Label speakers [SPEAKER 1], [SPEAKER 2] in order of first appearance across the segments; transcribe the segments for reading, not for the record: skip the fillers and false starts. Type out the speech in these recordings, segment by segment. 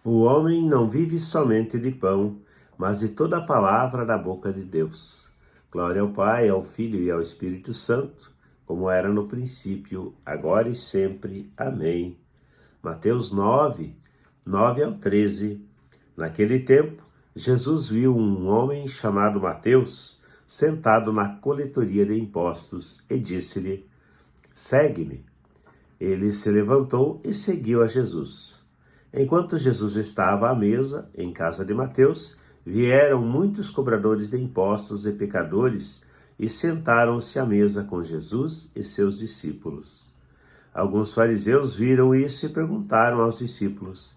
[SPEAKER 1] O homem não vive somente de pão, mas de toda a palavra da boca de Deus. Glória ao Pai, ao Filho e ao Espírito Santo, como era no princípio, agora e sempre. Amém. Mateus 9, 9 ao 13. Naquele tempo, Jesus viu um homem chamado Mateus sentado na coletoria de impostos e disse-lhe: Segue-me. Ele se levantou e seguiu a Jesus. Enquanto Jesus estava à mesa, em casa de Mateus, vieram muitos cobradores de impostos e pecadores e sentaram-se à mesa com Jesus e seus discípulos. Alguns fariseus viram isso e perguntaram aos discípulos: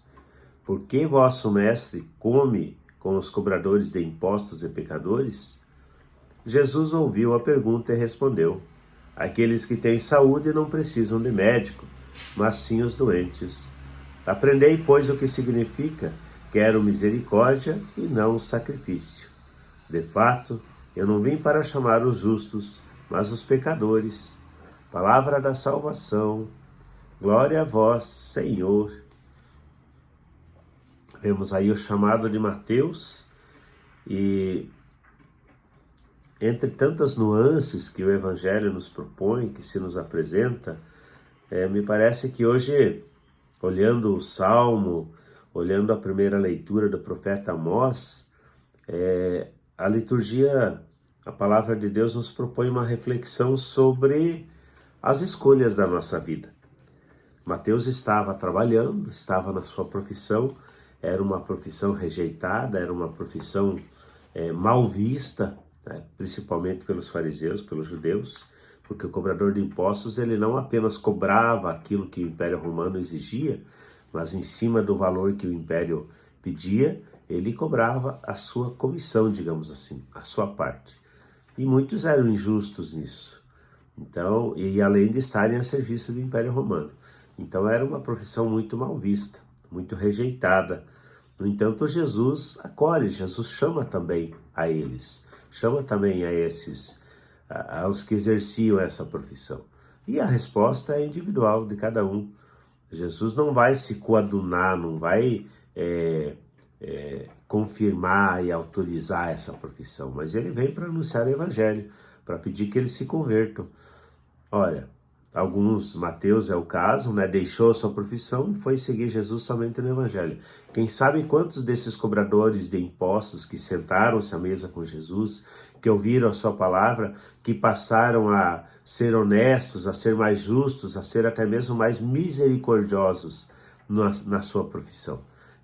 [SPEAKER 1] Por que vosso mestre come com os cobradores de impostos e pecadores? Jesus ouviu a pergunta e respondeu: Aqueles que têm saúde não precisam de médico, mas sim os doentes. Aprendei, pois, o que significa: quero misericórdia e não sacrifício. De fato, eu não vim para chamar os justos, mas os pecadores. Palavra da salvação. Glória a vós, Senhor. Vemos aí o chamado de Mateus e, entre tantas nuances que o Evangelho nos propõe, que se nos apresenta, me parece que hoje, olhando o Salmo, olhando a primeira leitura do profeta Amós, a liturgia, a palavra de Deus nos propõe uma reflexão sobre as escolhas da nossa vida. Mateus estava trabalhando, estava na sua profissão, era uma profissão rejeitada, era uma profissão mal vista, né, principalmente pelos fariseus, pelos judeus, porque o cobrador de impostos ele não apenas cobrava aquilo que o Império Romano exigia, mas em cima do valor que o Império pedia, ele cobrava a sua comissão, digamos assim, a sua parte. E muitos eram injustos nisso. Então, e além de estarem a serviço do Império Romano. Então era uma profissão muito mal vista, muito rejeitada. No entanto, Jesus acolhe, Jesus chama também a eles, chama também a esses, aos que exerciam essa profissão. E a resposta é individual de cada um. Jesus não vai se coadunar, não vai confirmar e autorizar essa profissão, mas ele vem para anunciar o Evangelho, para pedir que eles se convertam. Olha, alguns, Mateus é o caso, né, deixou a sua profissão e foi seguir Jesus somente no Evangelho. Quem sabe quantos desses cobradores de impostos que sentaram-se à mesa com Jesus, que ouviram a sua palavra, que passaram a ser honestos, a ser mais justos, a ser até mesmo mais misericordiosos na sua profissão.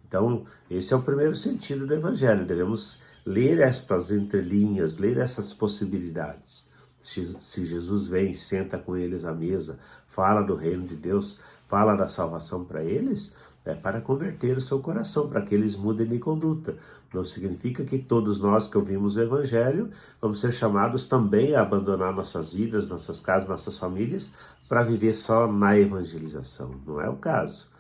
[SPEAKER 1] Então, esse é o primeiro sentido do Evangelho. Devemos ler estas entrelinhas, ler essas possibilidades. Se Jesus vem, senta com eles à mesa, fala do reino de Deus, fala da salvação para eles, é para converter o seu coração, para que eles mudem de conduta. Não significa que todos nós que ouvimos o Evangelho vamos ser chamados também a abandonar nossas vidas, nossas casas, nossas famílias, para viver só na evangelização. Não é o caso.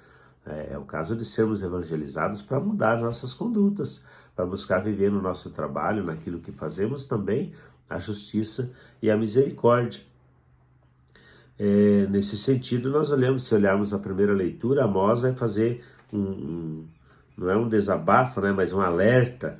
[SPEAKER 1] É o caso de sermos evangelizados para mudar nossas condutas, para buscar viver no nosso trabalho, naquilo que fazemos também, a justiça e a misericórdia. Nesse sentido, nós olhamos, se olharmos a primeira leitura, Amós vai fazer não é um desabafo, né, mas um alerta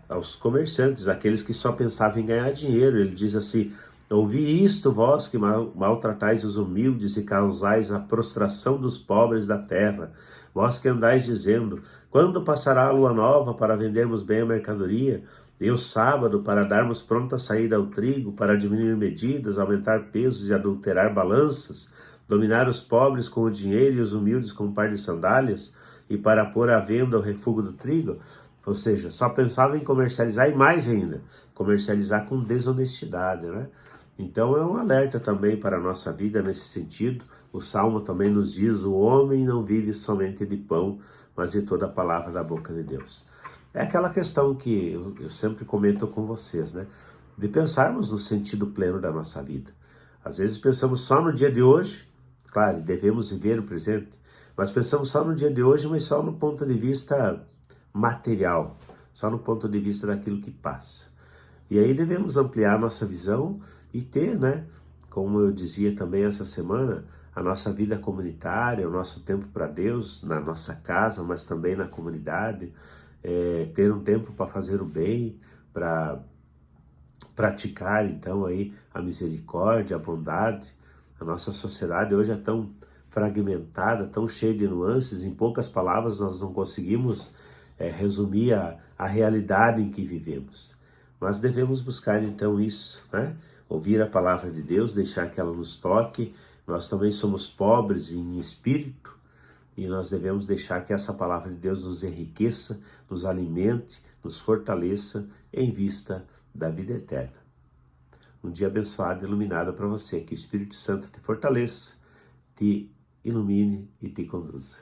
[SPEAKER 1] aos comerciantes, aqueles que só pensavam em ganhar dinheiro. Ele diz assim: ouvi isto, vós que maltratais os humildes e causais a prostração dos pobres da terra, vós que andais dizendo: quando passará a lua nova para vendermos bem a mercadoria, e o sábado para darmos pronta saída ao trigo, para diminuir medidas, aumentar pesos e adulterar balanças, dominar os pobres com o dinheiro e os humildes com um par de sandálias, e para pôr à venda o refúgio do trigo? Ou seja, só pensava em comercializar e mais ainda, comercializar com desonestidade, né? Então é um alerta também para a nossa vida nesse sentido. O Salmo também nos diz: o homem não vive somente de pão, mas de toda a palavra da boca de Deus. É aquela questão que eu sempre comento com vocês, né? De pensarmos no sentido pleno da nossa vida. Às vezes pensamos só no dia de hoje, claro, devemos viver o presente, mas pensamos só no dia de hoje, mas só no ponto de vista material, só no ponto de vista daquilo que passa. E aí devemos ampliar nossa visão e ter, né, como eu dizia também essa semana, a nossa vida comunitária, o nosso tempo para Deus, na nossa casa, mas também na comunidade, ter um tempo para fazer o bem, para praticar então aí a misericórdia, a bondade. A nossa sociedade hoje é tão fragmentada, tão cheia de nuances, em poucas palavras nós não conseguimos resumir a realidade em que vivemos. Mas devemos buscar então isso, né? Ouvir a palavra de Deus, deixar que ela nos toque. Nós também somos pobres em espírito e nós devemos deixar que essa palavra de Deus nos enriqueça, nos alimente, nos fortaleça em vista da vida eterna. Um dia abençoado e iluminado para você, que o Espírito Santo te fortaleça, te ilumine e te conduza.